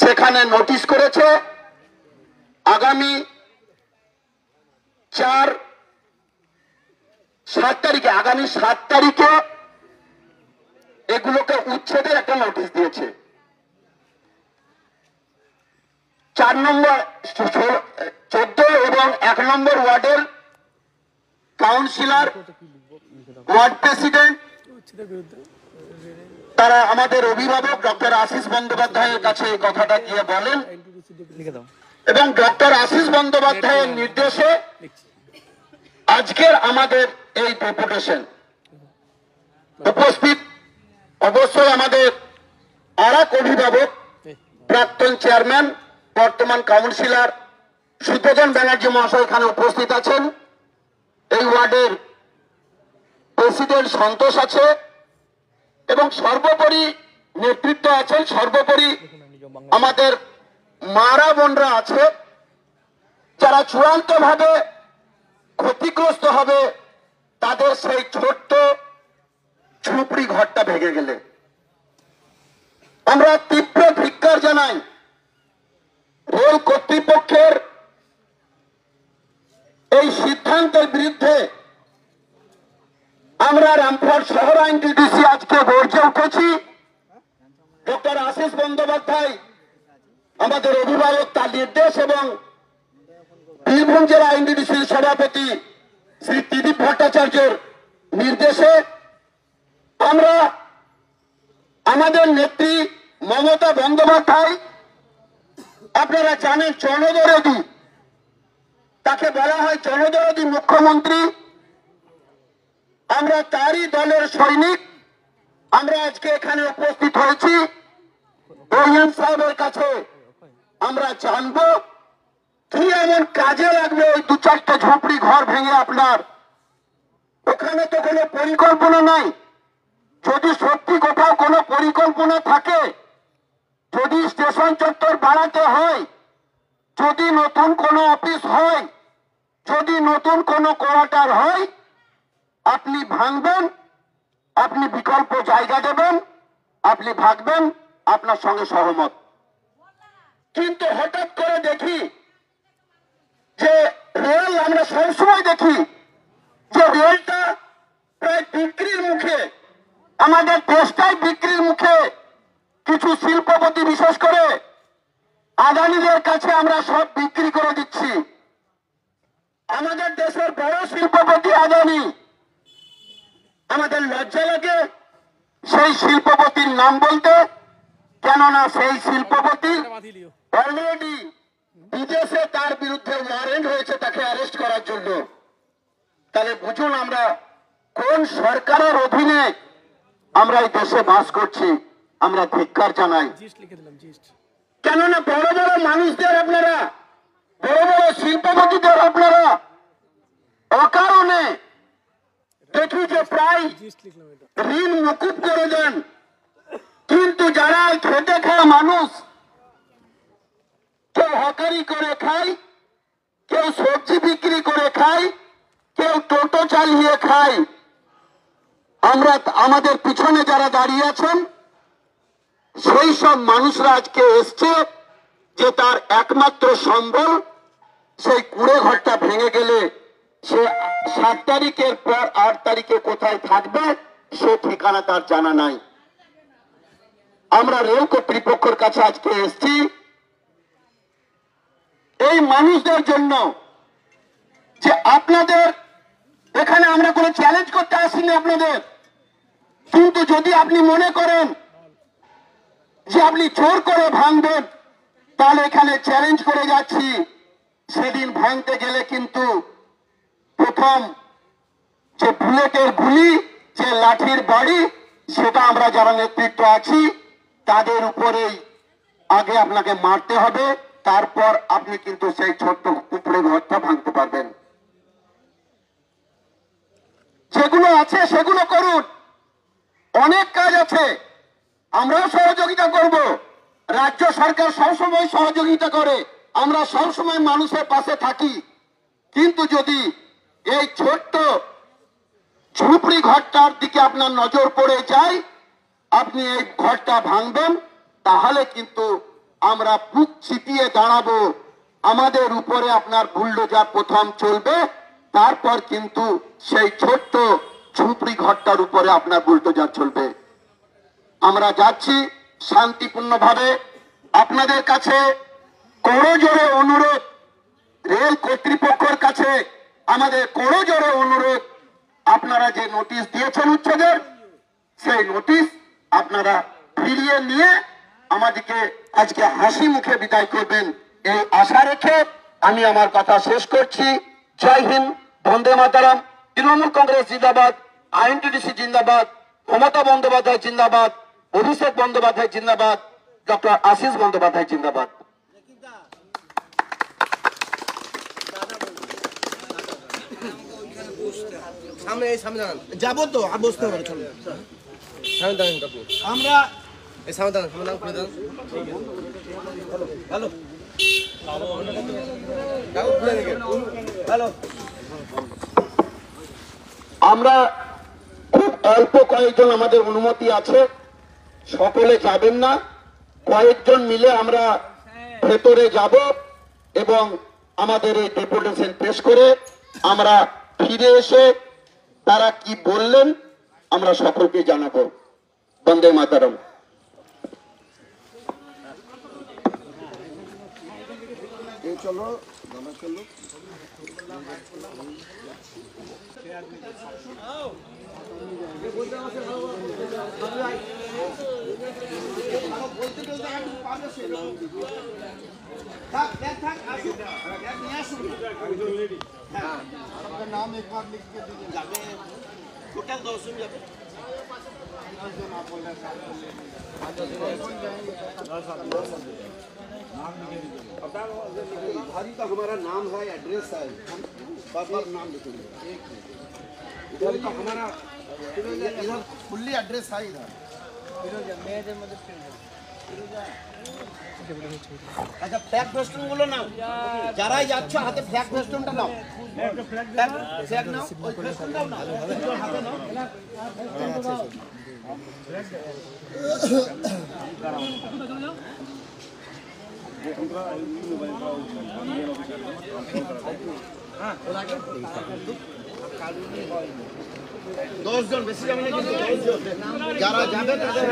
সেখানে নোটিশ করেছে আগামী 7 তারিখে আগামী 7 তারিখে এগুলোকে উচ্ছেদের একটা নোটিশ দিয়েছে। 4 নম্বর 14 এবং 1 নম্বর ওয়ার্ডের কাউন্সিলর, ওয়ার্ড প্রেসিডেন্ট, তারা আমাদের অভিভাবক ডক্টর আশিস বন্দ্যোপাধ্যায়ের কাছে এই কথাটা গিয়ে বলেন এবং ডক্টর আশিস বন্দ্যোপাধ্যায়ের নির্দেশে আজকের আমাদের এই ডেপুটেশন উপস্থিত অবশ্যই আমাদের আরেক অভিভাবক প্রাক্তন চেয়ারম্যান বর্তমান কাউন্সিলর সুতোজন ব্যানার্জি মহাশয় এখানে উপস্থিত আছেন। এই ওয়ার্ডের প্রেসিডেন্ট সন্তোষ আছে এবং সর্বোপরি নেতৃত্ব আছেন, সর্বোপরি আমাদের মারা বোনরা আছে যারা চূড়ান্ত ভাবে ক্ষতিগ্রস্ত হবে তাদের সেই ছোট্ট ঝুপড়ি ঘরটা ভেঙে গেলে। আমরা তীব্র ধিক্কার জানাই রেল কর্তৃপক্ষের এই সিদ্ধান্তের বিরুদ্ধে। আমরা রামপুরহাট শহর আইনটিডিসি আজকে গর্জে উঠেছি। ডক্টর আশিস বন্দ্যোপাধ্যায় আমাদের অভিভাবক, তার নির্দেশ এবং বীরভূম জেলা আইনটিডিসির সভাপতি শ্রী ত্রিদীপ ভট্টাচার্যের নির্দেশে আমরা আমাদের নেত্রী মমতা বন্দ্যোপাধ্যায়, আপনারা জানেন জনদরদী, তাকে বলা হয় জনদরদী মুখ্যমন্ত্রী, আমরা তারই দলের সৈনিক। আমরা আজকে এখানে উপস্থিত হয়েছি ওএম সাহেবের কাছে আমরা জানবো কি এমন কাজে লাগবে ওই 2-4টা ঝুপড়ি ঘর ভেঙে আপনার। ওখানে তো কোনো পরিকল্পনা নাই। যদি সত্যি কোথাও কোনো পরিকল্পনা থাকে, যদি স্টেশন চত্বর বাড়াতে হয়, যদি নতুন কোনো অফিস হয়, যদি নতুন কোনো কোয়ার্টার হয়, আপনি ভাঙবেন, আপনি বিকল্প জায়গা দেবেন, আপনি ভাগবেন, আপনার সঙ্গে সহমত। কিন্তু হঠাৎ করে দেখি যে রেল, আমরা সবসময় দেখি যে রেলটা প্রায় বিক্রির মুখে, আমাদের দেশটাই বিক্রির মুখে। কিছু শিল্পপতি বিশেষ করে আদানিদের কাছে আমরা সব বিক্রি করে দিচ্ছি। আমাদের দেশের বড় শিল্পপতি আদানি। আমাদের লজ্জা লাগে সেই শিল্পপতির নাম বলতে, কেননা সেই শিল্পপতি অলরেডি বিদেশে তার বিরুদ্ধে ওয়ারেন্ট হয়েছে তাকে অ্যারেস্ট করার জন্য। তাহলে বুঝুন আমরা কোন সরকারের অধীনে আমরা এই দেশে বাস করছি। আমরা ধিক্কার জানাই, কেননা বড় বড় মানুষদের আপনারা, বড় বড় শিল্পপতিদের আপনারা অকারণে দেখি যে প্রায় ঋণ মুকুব করে দেন। কিন্তু যারা খেটে খাওয়া মানুষ, কেউ হকারি করে খায়, কেউ সবজি বিক্রি করে খায়, কেউ টোটো চালিয়ে খায়, আমরা আমাদের পিছনে যারা দাঁড়িয়ে আছেন সেই সব মানুষরা আজকে এসছে যে তার একমাত্র সম্বল সেই কুড়ে ঘরটা ভেঙে গেলে সে 7 তারিখের পর 8 তারিখে কোথায় থাকবে সে ঠিকানা তার জানা নাই। আমরা রেল কর্তৃপক্ষের কাছে আজকে এসছি এই মানুষদের জন্য যে আপনাদের এখানে আমরা কোনো চ্যালেঞ্জ করতে আসিনি আপনাদের, কিন্তু যদি আপনি মনে করেন যে আপনি জোর করে ভাঙবেন তাহলে এখানে চ্যালেঞ্জ করে যাচ্ছি। সেদিন ভাঙতে গেলে কিন্তু প্রথম যে বুলেটের গুলি, যে লাঠির বাড়ি, সেটা আমরা যারা নেতৃত্ব আছি তাদের উপরেই আগে আপনাকে মারতে হবে, তারপর আপনি কিন্তু সেই ছোট্ট উপরে ঘরটা ভাঙতে পারবেন। যেগুলো আছে সেগুলো করুন, অনেক কাজ আছে, আমরাও সহযোগিতা করব। রাজ্য সরকার সবসময় সহযোগিতা করে, আমরা সবসময় মানুষের পাশে থাকি। কিন্তু যদি এই ছোট্ট ঝুপড়ি ঘরটার দিকে আপনার নজর পড়ে যায়, আপনি এই ঘরটা ভাঙবেন, তাহলে কিন্তু আমরা বুক চিতিয়ে দাঁড়াবো। আমাদের উপরে আপনার বুলডোজার প্রথম চলবে, তারপর কিন্তু সেই ছোট্ট ঝুপড়ি ঘরটার উপরে আপনার বুলডোজার চলবে। আমরা যাচ্ছি শান্তিপূর্ণভাবে। আপনাদের কাছে করজোড়ে অনুরোধ, রেল কর্তৃপক্ষের কাছে আমাদের করজোড়ে অনুরোধ, আপনারা যে নোটিশ দিয়েছেন উচ্ছেদের, সেই নোটিশ আপনারা ফিরিয়ে নিয়ে আমাদেরকে আজকে হাসি মুখে বিদায় করবেন, এই আশা রেখে আমি আমার কথা শেষ করছি। জয় হিন্দ, বন্দে মাতরম। তৃণমূল কংগ্রেস জিন্দাবাদ, আইএনটিটিসি জিন্দাবাদ, মমতা বন্দ্যোপাধ্যায় জিন্দাবাদ, অভিষেক বন্দ্যোপাধ্যায় জিন্দাবাদ, ডক্টর আশিস বন্দ্যোপাধ্যায় জিন্দাবাদ। যাবো তো বসতে হবে, আমরা আমরা খুব অল্প কয়েকজন, আমাদের অনুমতি আছে, সকলে যাবেন না, কয়েকজন মিলে আমরা ভেতরে যাব এবং আমাদের এই ডেপুটেশন পেশ করে আমরা ফিরে এসে তারা কি বললেন আমরা সকলকে জানাবো। বন্দে মাতরম। চলো চলো। नाम एक बार लिख के दीजिए। टोटल 2 जाবে। भारी का हमारा नाम है, एड्रेस है, बाबा नाम लिखेंगे। इधर का हमारा इधर फुल्ली एड्रेस है। इधर अच्छा फ्लैग फेस्टन গুলো নাও, যারাই যাচ্ছ হাতে ফ্ল্যাগ ফেস্টনটা নাও, ফ্ল্যাগ নাও, ওই ফেস্টনটাও নাও, হাতে নাও। দশজন বেশি যাবে না, কিন্তু 10 জন যারা যাবে তাদের